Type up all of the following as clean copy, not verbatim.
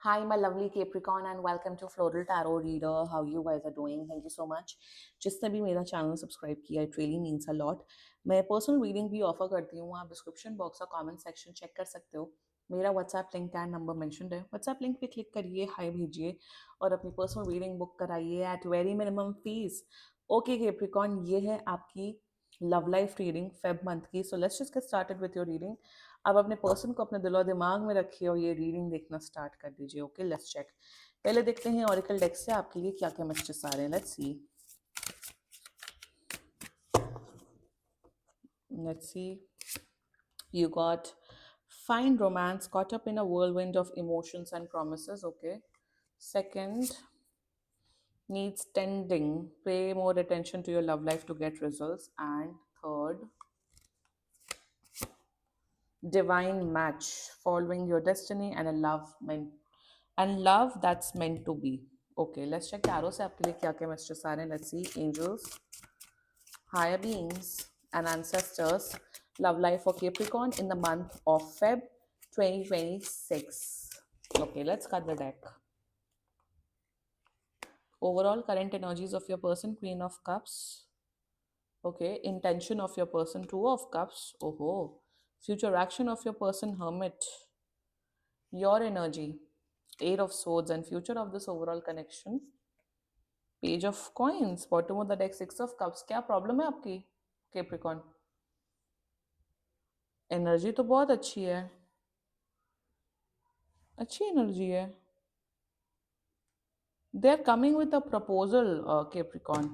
Hi, my lovely Capricorn, and welcome to Floral Tarot Reader. How you guys are doing? Thank you so much. जिसने भी मेरा channel subscribe किया, it really means a lot. मैं personal reading भी offer करती हूँ. आप description box और कमेंट सेक्शन चेक कर सकते हो. मेरा WhatsApp link and number mentioned है. व्हाट्सएप लिंक पे क्लिक करिए, हाय भेजिए और अपनी पर्सनल रीडिंग बुक कराइए at very minimum fees. Okay Capricorn, ये है आपकी love life reading Feb month की. So let's just get started with your reading. अब अपने पर्सन को अपने दिलो दिमाग में रखिए और ये रीडिंग देखना स्टार्ट कर दीजिए. Okay, let's check. पहले देखते हैं ऑरिकल डेक से आपके लिए क्या क्या मैसेजेस आ रहे हैं. Let's C. You got find romance caught up in a whirlwind of emotions and promises. Okay. Second, needs tending. Pay more attention to your love life to get results. And third, divine match, following your destiny and love that's meant to be. Okay, let's check tarot से आपके लिए क्या क्या messages आ रहे हैं. Let's see. Angels, higher beings and ancestors, love life for Capricorn in the month of Feb 2026. Okay, let's cut the deck. Overall current energies of your person, Queen of Cups. Okay, intention of your person, Two of Cups. Oh, future action of your person, Hermit. Your energy, Eight of Swords, and future of this overall connection, Page of Coins. Bottom of the deck, Six of Cups. क्या problem है आपकी Capricorn? Energy तो बहुत अच्छी है, अच्छी energy है. They are coming with a proposal. Capricorn,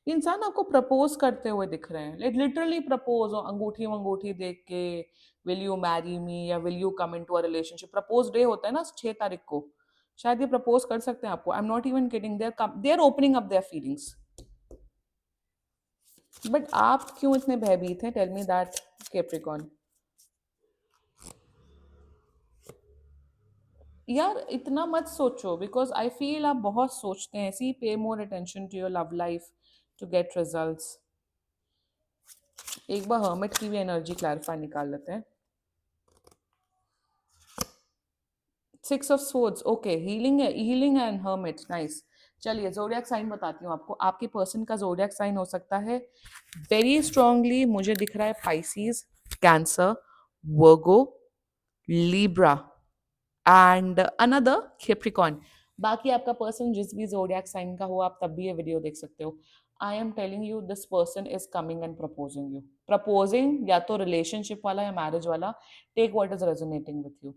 ये इंसान आपको प्रपोज करते हुए दिख रहे हैं. लिटरली प्रपोज, अंगूठी वंगूठी देख के, विल यू मैरी मी या will you come in to a relationship. Propose day होता है ना 6 तारीख को, शायद ये प्रपोज कर सकते हैं आपको. I am not even kidding. They are opening up their feelings. But आप क्यों इतने भयभीत हैं? Tell me that Capricorn. यार इतना मत सोचो, बिकॉज आई फील आप बहुत सोचते हैं. See, pay more attention to your love life to get results. एक बार हर्मिट की भी एनर्जी क्लैरिफाई निकाल लेते हैं. Six of swords. Okay, healing है, हीलिंग एंड हर्मिट. नाइस. चलिए जोडियक साइन बताती हूँ आपको. आपके पर्सन का जोडियक साइन हो सकता है वेरी स्ट्रांगली, मुझे दिख रहा है, Pisces, cancer, Virgo, Libra and another Capricorn. बाकी आपका पर्सन जिस भी जोडियक साइन का हो, आप तब भी ये वीडियो देख सकते हो. I am telling you, this person is coming and proposing you. Proposing या तो रिलेशनशिप वाला या मैरिज वाला. Take what is resonating with you.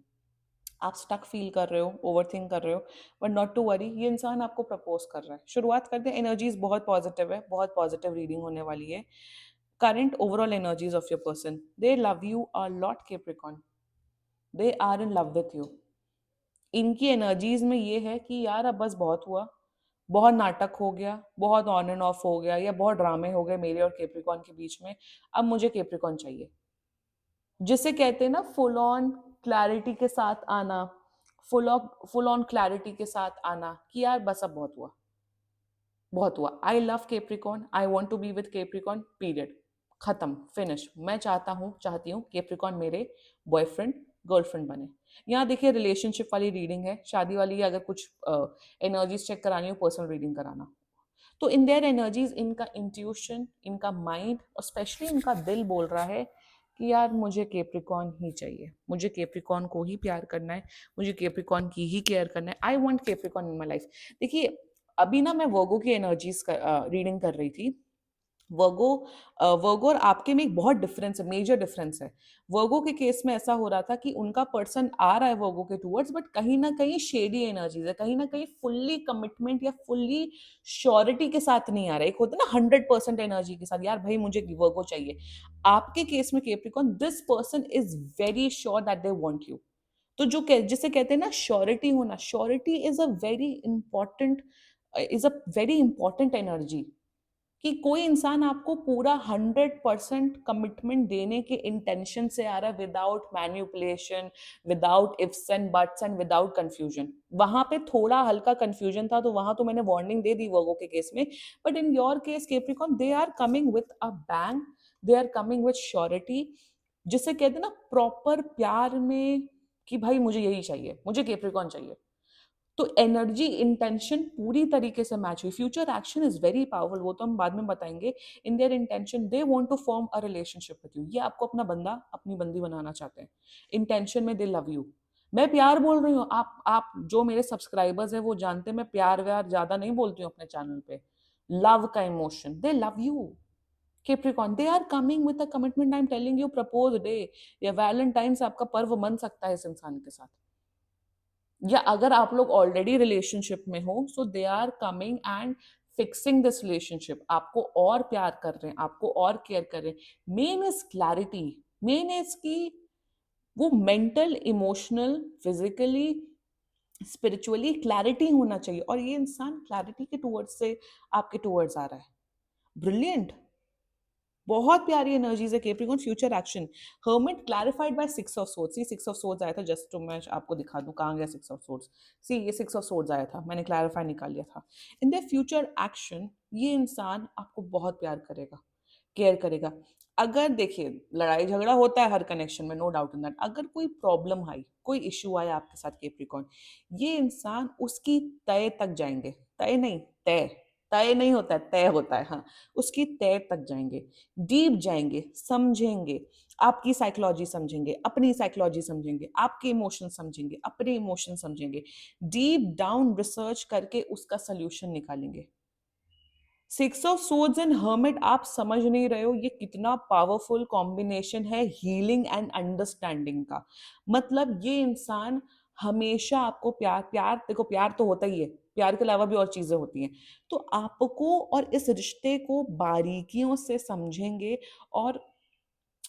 आप स्टक फील कर रहे हो, ओवर थिंक कर रहे हो, बट नॉट टू वरी, ये इंसान आपको प्रपोज कर रहा है. शुरुआत करते हैं. एनर्जीज बहुत पॉजिटिव है, बहुत पॉजिटिव रीडिंग होने वाली है. Current overall energies of your person, they love you a lot Capricorn. They are in love with you. इनकी एनर्जीज में ये है कि यार अब बस बहुत हुआ, बहुत नाटक हो गया, बहुत ऑन एंड ऑफ हो गया, या बहुत ड्रामे हो गए मेरे और कैप्रिकॉन के बीच में. अब मुझे कैप्रिकॉन चाहिए. जिसे कहते हैं ना फुल ऑन क्लैरिटी के साथ आना, फुल ऑन क्लैरिटी के साथ आना कि यार बस अब बहुत हुआ, बहुत हुआ. I love Capricorn, I want to be with Capricorn, period. खत्म, फिनिश. मैं चाहती हूँ कैप्रिकॉन मेरे बॉयफ्रेंड गर्लफ्रेंड बने. यहाँ देखिए रिलेशनशिप वाली रीडिंग है, शादी वाली अगर कुछ एनर्जीज चेक करानी हो, पर्सनल रीडिंग कराना. तो इन देयर एनर्जीज, इनका इंट्यूशन, इनका माइंड और स्पेशली इनका दिल बोल रहा है कि यार मुझे कैप्रिकॉन ही चाहिए, मुझे कैप्रिकॉन को ही प्यार करना है, मुझे कैप्रिकॉन की ही केयर करना है. I want Capricorn in my life. देखिए अभी ना मैं वर्गो की एनर्जीज रीडिंग कर रही थी. वर्गो वर्गो और आपके में एक बहुत डिफरेंस है, मेजर डिफरेंस है. वर्गो के केस में ऐसा हो रहा था कि उनका पर्सन आ रहा है वर्गो के टूवर्ड्स, बट कहीं ना कहीं शेडी एनर्जीज है, कहीं ना कहीं फुल्ली कमिटमेंट या फुल्ली श्योरिटी के साथ नहीं आ रहा है. एक होता है ना 100% एनर्जी के साथ, यार भाई मुझे वर्गो चाहिए. आपके केस में Capricorn, this person is very sure that they want you. तो जिसे कहते हैं ना श्योरिटी होना, surety is a very important energy. कि कोई इंसान आपको पूरा 100% कमिटमेंट देने के इंटेंशन से आ रहा है, without manipulation, without ifs and buts and without confusion. वहां पे थोड़ा हल्का कंफ्यूजन था, तो वहां तो मैंने वार्निंग दे दी वर्गो के केस में. But in your case Capricorn, they are coming with a bang, they are coming with surety. जिसे कहते हैं ना प्रॉपर प्यार में कि भाई मुझे यही चाहिए, मुझे केप्रिकॉन चाहिए। तो एनर्जी इंटेंशन पूरी तरीके से मैच हुई। Future action is very powerful, वो तो हम बाद में बताएंगे। In their intention they want to form a relationship with you, ये आपको अपना बंदा अपनी बंदी बनाना चाहते हैं। इंटेंशन में दे लव यू। मैं प्यार बोल रही हूँ, आप जो मेरे सब्सक्राइबर्स हैं वो जानते हैं मैं प्यार व्यार ज्यादा नहीं बोलती हूँ अपने चैनल पे। लव का emotion, they love you. Capricorn, they are coming with a commitment. I'm telling you, propose day या वैलेंटाइंस आपका पर्व बन सकता है इस इंसान के साथ। या अगर आप लोग ऑलरेडी रिलेशनशिप में हो, so they are coming and fixing this relationship, आपको और प्यार कर रहे हैं, आपको और केयर कर रहे हैं। Main is clarity, main is की वो mental, emotional, physically, spiritually clarity होना चाहिए, और ये इंसान क्लैरिटी के टूवर्ड्स से आपके टूवर्ड्स आ रहा है। ब्रिलियंट, बहुत प्यारी एनर्जीज है Capricorn. Future action, hermit clarified by six of swords. ये सिक्स ऑफ सोर्ड्स आया था, जस्ट तो मैं आपको दिखा दूं कहाँ गया सिक्स ऑफ सोर्ड्स। सी ये सिक्स ऑफ सोर्ड्स आया था, मैंने क्लैरिफाई निकाल लिया था। इन द फ्यूचर एक्शन ये इंसान आपको बहुत प्यार करेगा, केयर करेगा। अगर देखिए लड़ाई झगड़ा होता है हर कनेक्शन में, नो डाउट इन दैट। अगर कोई प्रॉब्लम आई, कोई इश्यू आया आपके साथ केप्रिकॉन, ये इंसान उसकी तय तक जाएंगे। तय नहीं, तय। तय नहीं होता है, तय होता है, हाँ। उसकी तय तक जाएंगे, डीप जाएंगे, समझेंगे, आपकी साइकोलॉजी समझेंगे, अपनी साइकोलॉजी समझेंगे, आपके इमोशन समझेंगे, अपने इमोशन समझेंगे, डीप डाउन रिसर्च करके उसका सोल्यूशन निकालेंगे। Six of swords and hermit, आप समझ नहीं रहे हो ये कितना पावरफुल कॉम्बिनेशन है हीलिंग एंड अंडरस्टैंडिंग का। मतलब ये इंसान हमेशा आपको प्यार, प्यार देखो प्यार तो होता ही है, प्यार के अलावा भी और चीजें होती हैं। तो आपको और इस रिश्ते को बारीकियों से समझेंगे, और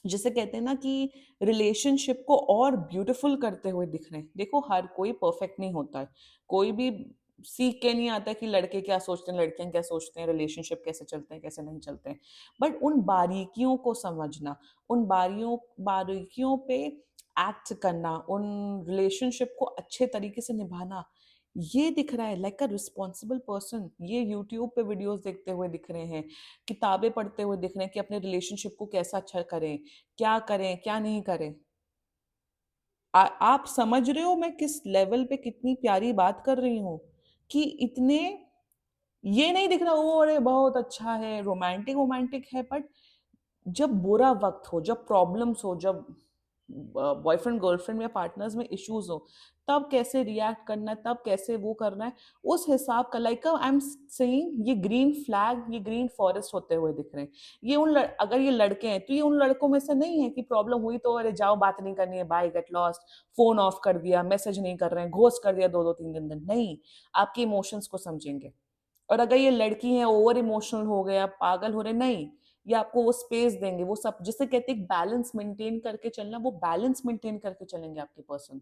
जिसे कहते हैं ना कि रिलेशनशिप को और ब्यूटीफुल करते हुए दिख रहे हैं। देखो हर कोई परफेक्ट नहीं होता है, कोई भी सीख के नहीं आता कि लड़के क्या सोचते हैं, लड़कियां क्या सोचते हैं, रिलेशनशिप कैसे चलते हैं, कैसे नहीं चलते हैं। बट उन बारीकियों को समझना, उन बारीकियों पे एक्ट करना, उन रिलेशनशिप को अच्छे तरीके से निभाना, ये दिख रहा है लाइक अ रिस्पॉन्सिबल पर्सन। ये यूट्यूब पे वीडियोस देखते हुए दिख रहे हैं, किताबें पढ़ते हुए दिख रहे हैं कि अपने रिलेशनशिप को कैसा अच्छा करें क्या नहीं करें। आप समझ रहे हो मैं किस लेवल पे कितनी प्यारी बात कर रही हूँ, कि इतने ये नहीं दिख रहा ओ अरे बहुत अच्छा है, रोमांटिक रोमांटिक है, बट जब बुरा वक्त हो, जब प्रॉब्लम्स हो, जब बॉयफ्रेंड गर्लफ्रेंड या पार्टनर्स में इश्यूज हो, तब कैसे रिएक्ट करना है, तब कैसे वो करना है, उस हिसाब का। लाइक आई एम सेइंग, ये ग्रीन फ्लैग, ये ग्रीन फॉरेस्ट होते हुए दिख रहे हैं। ये अगर ये लड़के हैं तो ये उन लड़कों में से नहीं है कि प्रॉब्लम हुई तो अरे जाओ बात नहीं करनी है, bye get lost, phone off कर दिया, मैसेज नहीं कर रहे हैं, घोस्ट कर दिया 2-2 3 दिन। नहीं, आपके इमोशंस को समझेंगे। और अगर ये लड़की है ओवर इमोशनल हो गया, पागल हो रहे, नहीं, ये आपको वो स्पेस देंगे, वो सब जिसे कहते हैं बैलेंस मेंटेन करके चलना, वो बैलेंस मेंटेन करके चलेंगे आपके पर्सन।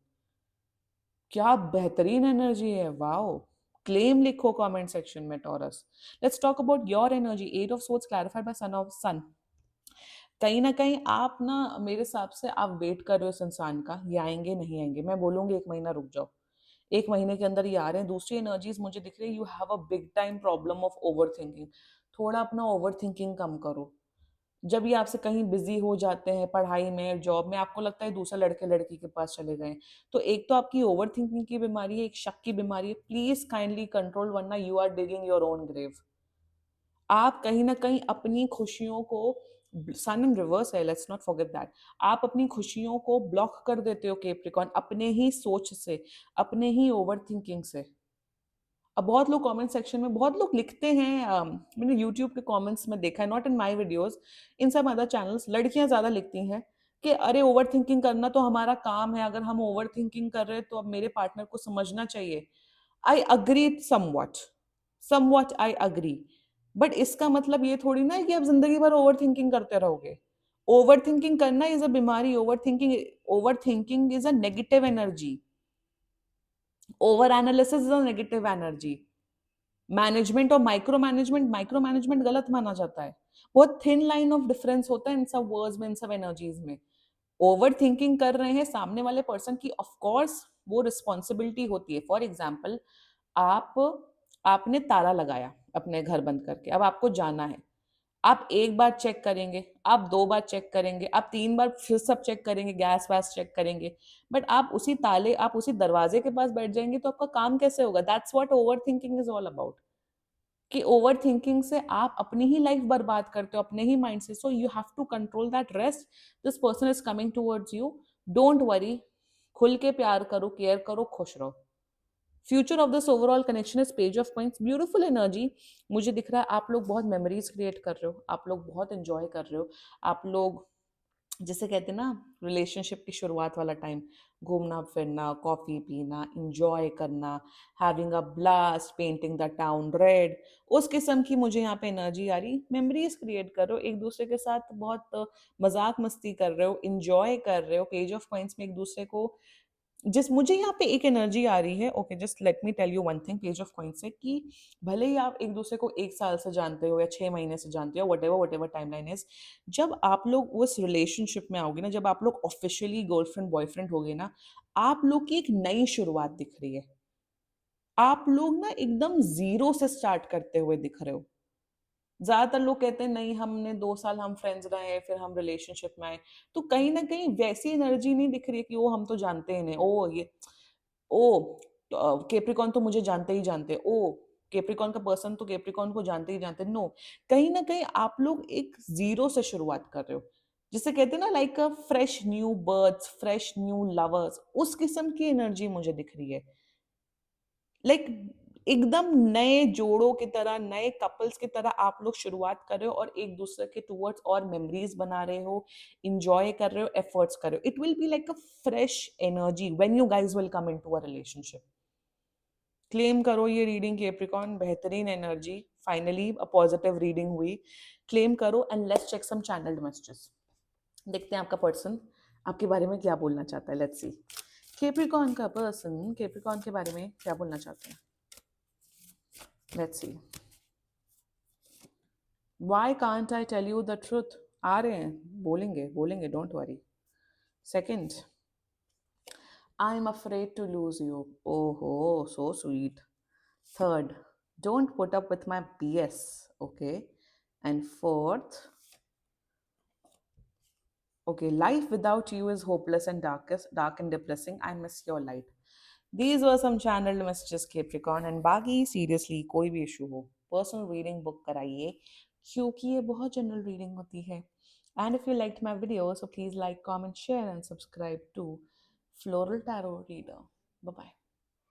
क्या बेहतरीन एनर्जी है, वाओ। क्लेम लिखो कमेंट सेक्शन में Taurus. Let's talk about your energy. Eight of swords clarified by sun of sun. कहीं ना कहीं आप ना, मेरे हिसाब से आप वेट कर रहे हो इस इंसान का, ये आएंगे नहीं आएंगे, मैं बोलूंगी 1 महीना रुक जाओ, 1 महीने के अंदर ये आ रहे हैं। दूसरी एनर्जीज मुझे दिख रही है, you have a big time problem of over thinking. थोड़ा अपना ओवर थिंकिंग कम करो। जब ये आपसे कहीं बिजी हो जाते हैं पढ़ाई में, जॉब में, आपको लगता है दूसरा लड़के लड़की के पास चले गए, तो एक तो आपकी ओवर थिंकिंग की बीमारी है, एक शक की बीमारी है। प्लीज काइंडली कंट्रोल, वरना you are digging your own grave. आप कहीं ना कहीं अपनी खुशियों को, सन इन रिवर्स है, लेट्स नॉट फॉरगेट दैट, आप अपनी खुशियों को ब्लॉक कर देते हो केप्रिकॉन, अपने ही सोच से, अपने ही ओवर थिंकिंग से। अब बहुत लोग कमेंट सेक्शन में बहुत लोग लिखते हैं, मैंने यूट्यूब के कमेंट्स में देखा है, नॉट इन माय वीडियोस, इन सब अदर चैनल्स, लड़कियां ज्यादा लिखती हैं कि अरे ओवर थिंकिंग करना तो हमारा काम है, अगर हम ओवर थिंकिंग कर रहे हैं तो अब मेरे पार्टनर को समझना चाहिए। I agree somewhat, somewhat I agree, but इसका मतलब ये थोड़ी ना है कि आप जिंदगी भर ओवर थिंकिंग करते रहोगे। ओवर थिंकिंग करना इज अ बीमारी। Over thinking is a negative energy. Over analysis is a negative energy. Management और माइक्रो मैनेजमेंट गलत माना जाता है। बहुत थिन लाइन ऑफ डिफरेंस होता है इन सब वर्ड्स में, इन सब एनर्जीज में। ओवर थिंकिंग कर रहे हैं सामने वाले पर्सन की, ऑफ कोर्स वो रिस्पॉन्सिबिलिटी होती है। फॉर एग्जाम्पल, आप आपने ताला लगाया अपने घर बंद करके, अब आपको जाना है, आप एक बार चेक करेंगे, आप 2 बार चेक करेंगे, आप 3 बार फिर सब चेक करेंगे, गैस वैस चेक करेंगे, बट आप उसी ताले, आप उसी दरवाजे के पास बैठ जाएंगे तो आपका काम कैसे होगा? That's what over thinking is all about. कि ओवर थिंकिंग से आप अपनी ही लाइफ बर्बाद करते हो, अपने ही माइंड से। So you have to control that. Rest, this person is coming towards you, don't worry, खुल के प्यार करो, केयर करो, खुश रहो। Future of this overall connection is page of points, beautiful energy. मुझे दिख रहा है आप लोग बहुत मेमोरीज क्रिएट कर रहे हो, आप लोग बहुत एंजॉय कर रहे हो, आप लोग जिसे कहते हैं ना रिलेशनशिप की शुरुआत वाला टाइम, घूमना फिरना, कॉफी पीना, इंजॉय करना, having a blast, painting the town red, उस किस्म की मुझे यहाँ पे एनर्जी आ रही। मेमोरीज क्रिएट कर रहे हो, एक दूसरे के साथ बहुत मजाक मस्ती कर रहे हो, इंजॉय कर रहे हो, पेज ऑफ पॉइंट्स में एक दूसरे को, जिस मुझे यहाँ पे एक एनर्जी आ रही है। Okay, just let me tell you one thing page of coins से, कि भले ही आप एक दूसरे को 1 साल से जानते हो या 6 महीने से जानते हो, वट एवर टाइमलाइन इज, जब आप लोग उस रिलेशनशिप में आओगे ना, जब आप लोग ऑफिशियली गर्लफ्रेंड बॉयफ्रेंड हो गए ना, आप लोग की एक नई शुरुआत दिख रही है। आप लोग ना एकदम जीरो से स्टार्ट करते हुए दिख रहे हो। ज्यादातर लोग कहते हैं नहीं, हमने 2 साल हम फ्रेंड्स रहे फिर हम रिलेशनशिप में आए, तो कहीं ना कहीं वैसी एनर्जी नहीं दिख रही है कि वो हम तो जानते ही नहीं, ओ ये, ओ केप्रिकॉन तो मुझे जानते ही जानते, ओ केप्रिकॉन का पर्सन तो केप्रिकॉन को जानते ही जानते। नो, कहीं ना कहीं आप लोग एक जीरो से शुरुआत कर रहे हो, जिसे कहते हैं ना like a fresh new birds, fresh new lovers, उस किस्म की एनर्जी मुझे दिख रही है। लाइक एकदम नए जोड़ों की तरह, नए कपल्स की तरह आप लोग शुरुआत कर रहे हो और एक दूसरे के टूवर्ड्स और मेमोरीज बना रहे हो, इंजॉय कर रहे हो, एफर्ट्स कर रहे हो। It will be like a fresh energy when you guys will come into a relationship. Claim करो ये रीडिंग कैप्रिकॉन, बेहतरीन energy, finally a positive reading हुई। क्लेम करो and let's check some channelled messages. देखते हैं आपका पर्सन आपके बारे में क्या बोलना चाहता है। लेट्स सी कैप्रिकॉन का पर्सन कैप्रिकॉन के बारे में क्या बोलना चाहते हैं। Let's see Why can't I tell you the truth? आ रहे हैं, बोलेंगे बोलेंगे, don't worry. Second, I am afraid to lose you. ओहो, so sweet. Third, don't put up with my BS। Okay, and fourth, okay, life without you is hopeless and dark and depressing. I miss your light. These were some channeled messages, Capricorn. And बाकी seriously कोई भी issue हो, personal reading book कराइए, क्योंकि ये बहुत general reading होती है। And if you liked my video, so please like, comment, share, and subscribe to Floral Tarot Reader. Bye bye.